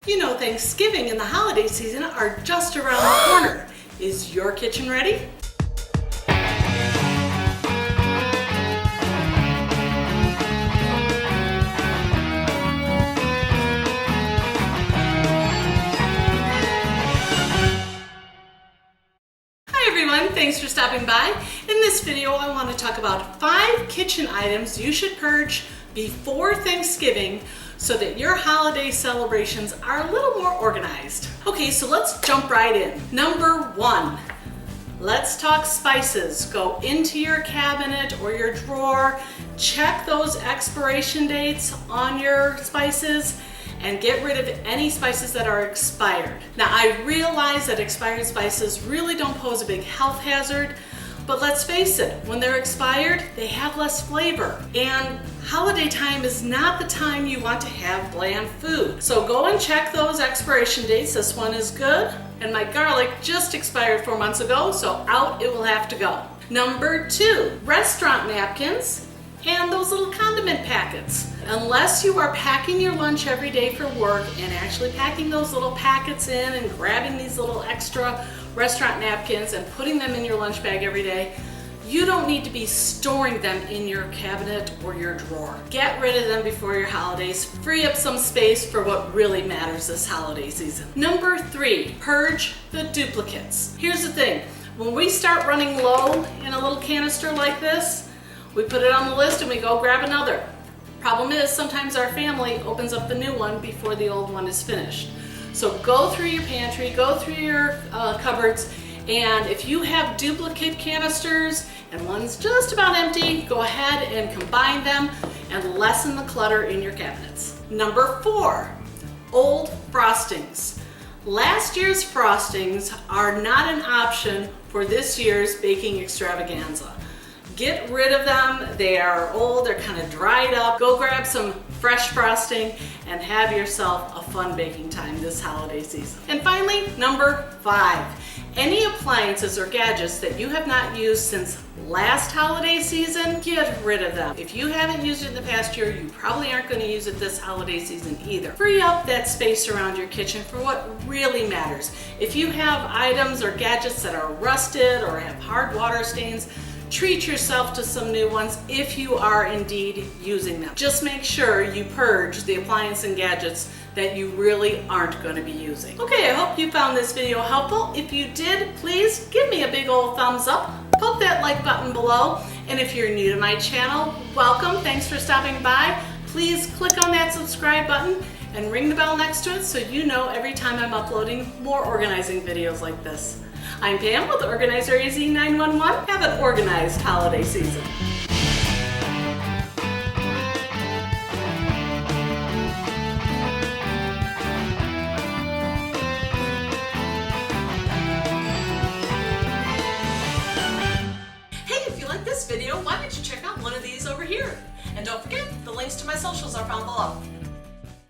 You know, Thanksgiving and the holiday season are just around the corner. Is your kitchen ready? Hi everyone, thanks for stopping by. In this video, I want to talk about 5 kitchen items you should purge before Thanksgiving so that your holiday celebrations are a little more organized. Okay, so let's jump right in. Number 1, let's talk spices. Go into your cabinet or your drawer, check those expiration dates on your spices, and get rid of any spices that are expired. Now, I realize that expired spices really don't pose a big health hazard, but let's face it, when they're expired, they have less flavor. And holiday time is not the time you want to have bland food. So go and check those expiration dates. This one is good. And my garlic just expired 4 months ago, so out it will have to go. Number 2, restaurant napkins and those little condiment packets. Unless you are packing your lunch every day for work and actually packing those little packets in and grabbing these little extra restaurant napkins and putting them in your lunch bag every day, you don't need to be storing them in your cabinet or your drawer. Get rid of them before your holidays. Free up some space for what really matters this holiday season. Number 3, purge the duplicates. Here's the thing, when we start running low in a little canister like this, we put it on the list and we go grab another. Problem is, sometimes our family opens up the new one before the old one is finished. So go through your pantry, go through your cupboards, and if you have duplicate canisters and one's just about empty, go ahead and combine them and lessen the clutter in your cabinets. Number 4, old frostings. Last year's frostings are not an option for this year's baking extravaganza. Get rid of them. They are old, they're kind of dried up. Go grab some fresh frosting and have yourself a fun baking time this holiday season. And finally, number 5, any appliances or gadgets that you have not used since last holiday season, get rid of them. If you haven't used it in the past year, you probably aren't going to use it this holiday season either. Free up that space around your kitchen for what really matters. If you have items or gadgets that are rusted or have hard water stains, treat yourself to some new ones if you are indeed using them. Just make sure you purge the appliances and gadgets that you really aren't going to be using. Okay, I hope you found this video helpful. If you did, please give me a big old thumbs up. Poke that like button below. And if you're new to my channel, welcome. Thanks for stopping by. Please click on that subscribe button and ring the bell next to it so you know every time I'm uploading more organizing videos like this. I'm Pam with Organizer AZ 911. Have an organized holiday season. Hey, if you like this video, why don't you check out one of these over here? And don't forget, the links to my socials are found below.